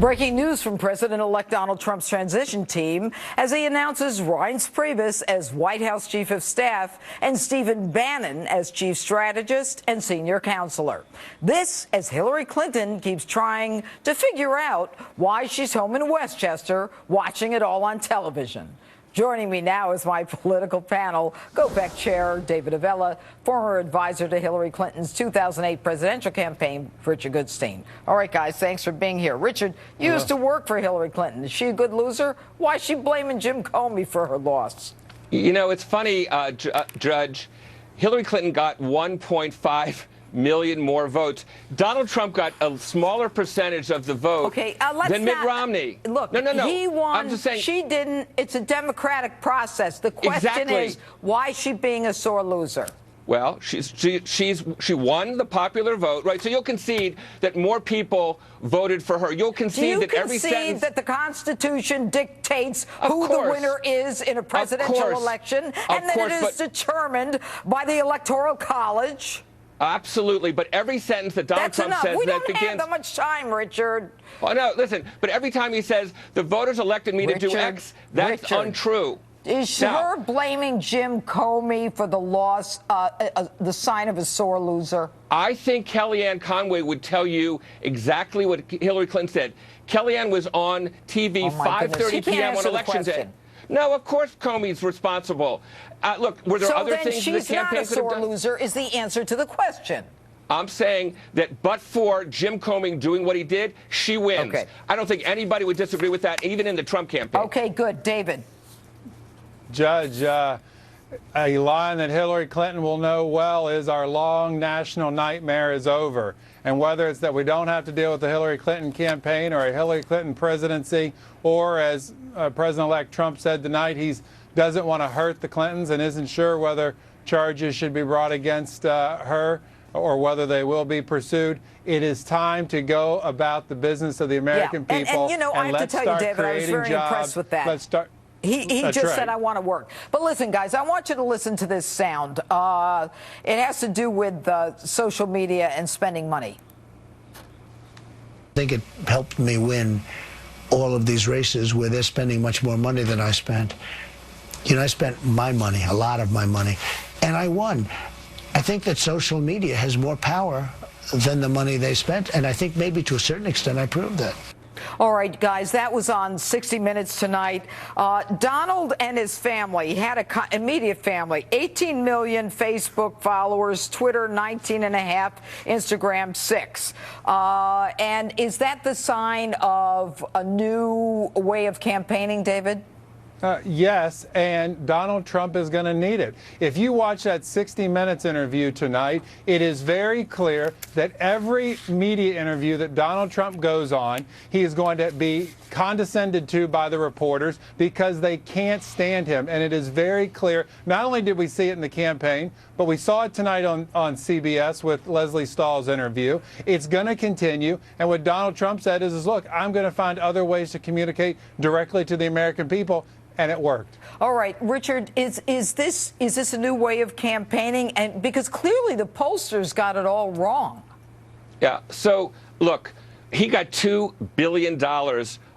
Breaking news from President-elect Donald Trump's transition team as he announces Reince Priebus as White House Chief of Staff and Stephen Bannon as Chief Strategist and Senior Counselor. This as Hillary Clinton keeps trying to figure out why she's home in Westchester watching it all on television. Joining me now is my political panel, GOPEC Chair David Avella, former advisor to Hillary Clinton's 2008 presidential campaign, Richard Goodstein. All right, guys, thanks for being here. Richard, you used to work for Hillary Clinton. Is she a good loser? Why is she blaming Jim Comey for her loss? You know, it's funny, Judge. Hillary Clinton got 1.5 million more votes. Donald Trump got a smaller percentage of the vote than Mitt Romney. Look, no. He won. I'm just saying, she didn't. It's a democratic process. The question is, why is she being a sore loser? Well, she won the popular vote, right? So you'll concede that more people voted for her. You'll concede that every sentence. Do you concede that the Constitution dictates who the winner is in a presidential election, and that it is determined by the Electoral College? Absolutely, but every sentence that Donald Trump says we that don't begins. have that much time, Richard. Oh no, listen. But every time he says the voters elected me to do X, that's untrue. Is her blaming Jim Comey for the loss the sign of a sore loser? I think Kellyanne Conway would tell you exactly what Hillary Clinton said. Kellyanne was on TV 5:30 p.m. on Election Day. No, of course Comey's responsible. Look, were there other things the campaign could have done? So then she's not a sore loser is the answer to the question. I'm saying that but for Jim Comey doing what he did, she wins. Okay. I don't think anybody would disagree with that, even in the Trump campaign. Okay, good. David. Judge, a line that Hillary Clinton will know well is our long national nightmare is over. And whether it's that we don't have to deal with the Hillary Clinton campaign or a Hillary Clinton presidency, or as President-elect Trump said tonight, he doesn't want to hurt the Clintons and isn't sure whether charges should be brought against her or whether they will be pursued. It is time to go about the business of the American people. And you know, I have to tell you, David, I was very impressed with that. Let's start. He just said, I want to work. But listen, guys, I want you to listen to this sound. It has to do with social media and spending money. I think it helped me win all of these races where they're spending much more money than I spent. You know, I spent my money, a lot of my money, and I won. I think that social media has more power than the money they spent, and I think maybe to a certain extent I proved that. All right, guys, that was on 60 Minutes tonight. Donald and his family had a immediate family, 18 million Facebook followers, Twitter 19.5, Instagram 6. And is that the sign of a new way of campaigning, David? Yes, and Donald Trump is going to need it. If you watch that 60 Minutes interview tonight, it is very clear that every media interview that Donald Trump goes on, he is going to be condescended to by the reporters because they can't stand him. And it is very clear. Not only did we see it in the campaign, but we saw it tonight on CBS with Leslie Stahl's interview. It's going to continue. And what Donald Trump said is look, I'm going to find other ways to communicate directly to the American people. And it worked. All right, Richard, is this a new way of campaigning? And because clearly the pollsters got it all wrong. Yeah. So look, he got $2 billion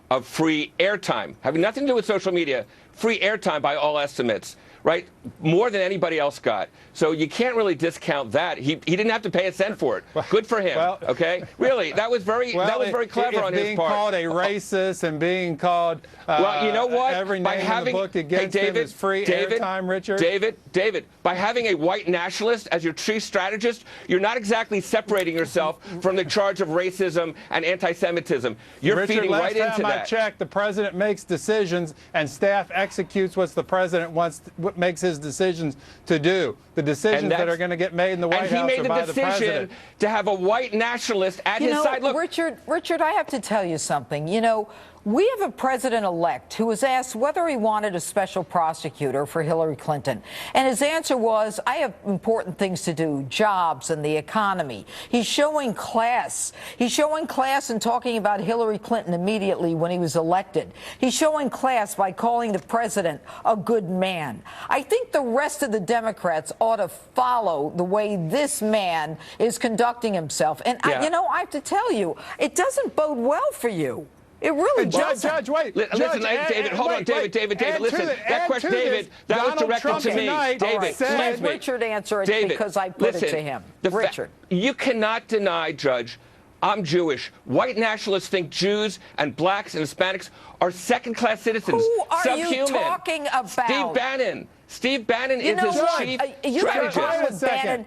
of free airtime, having nothing to do with social media. Free airtime by all estimates, right? More than anybody else got. So you can't really discount that. He didn't have to pay a cent for it. Good for him. Well, okay, really, that was very clever on his part. Being called a racist and being called well, you know what? Every name in the book against him is free airtime, Richard. David, by having a white nationalist as your chief strategist, you're not exactly separating yourself from the charge of racism and anti-Semitism. You're feeding right into that. Richard, last time I checked, the president makes decisions and staff executes what the president wants, what makes his decisions to do. The decisions that are going to get made in the White House are by the president. And he made the decision to have a white nationalist at his side. Look, Richard, I have to tell you something. You know, we have a president-elect who was asked whether he wanted a special prosecutor for Hillary Clinton. And his answer was, I have important things to do, jobs and the economy. He's showing class. He's showing class and talking about Hillary Clinton immediately when he was elected. He's showing class by calling the president a good man. I think the rest of the Democrats ought to follow the way this man is conducting himself. And, I have to tell you, it doesn't bode well for you. It really doesn't. Judge, wait. Listen, David, hold on, David, listen. That question, David, that was directed to me. David, excuse me. Richard answer it because I put it to him. Richard. You cannot deny, Judge, I'm Jewish. White nationalists think Jews and blacks and Hispanics are second-class citizens. Who are subhuman. you talking about? Steve Bannon. Steve Bannon is his chief strategist. Bannon.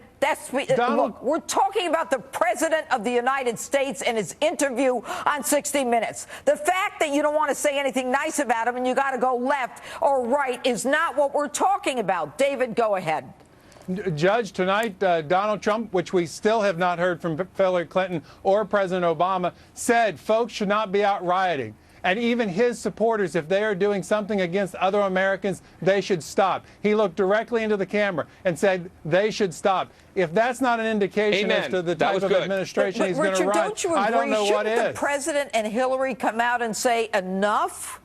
Look, we're talking about the President of the United States and his interview on 60 Minutes. The fact that you don't want to say anything nice about him and you got to go left or right is not what we're talking about. David, go ahead. Judge, tonight, Donald Trump, which we still have not heard from Hillary Clinton or President Obama, said folks should not be out rioting. And even his supporters, if they are doing something against other Americans, they should stop. He looked directly into the camera and said they should stop. If that's not an indication as to the type of administration he's going to run, don't you agree? I don't know what is. Shouldn't the President and Hillary come out and say enough?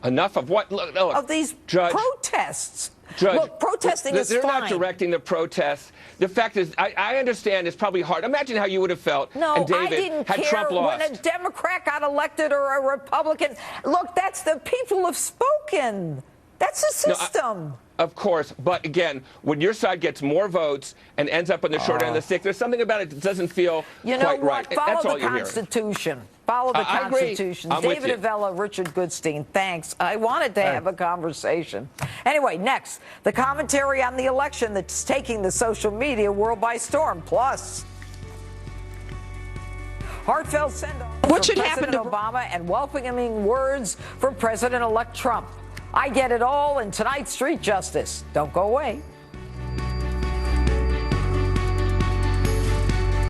Enough of what? Look, of these protests. Judge, look, protesting is fine. They're not directing the protests. The fact is, I understand it's probably hard. Imagine how you would have felt, and David, had Trump lost. When a Democrat got elected or a Republican. Look, that's the people have spoken. That's the system. Of course, but again, when your side gets more votes and ends up on the short end of the stick, there's something about it that doesn't feel quite right. Follow the Constitution. Follow the Constitution. David Avella, Richard Goodstein, thanks. I wanted to have a conversation. Anyway, next, the commentary on the election that's taking the social media world by storm. Plus, heartfelt send-off what should President happen to Obama and welcoming words for President-elect Trump. I get it all in tonight's Street Justice. Don't go away.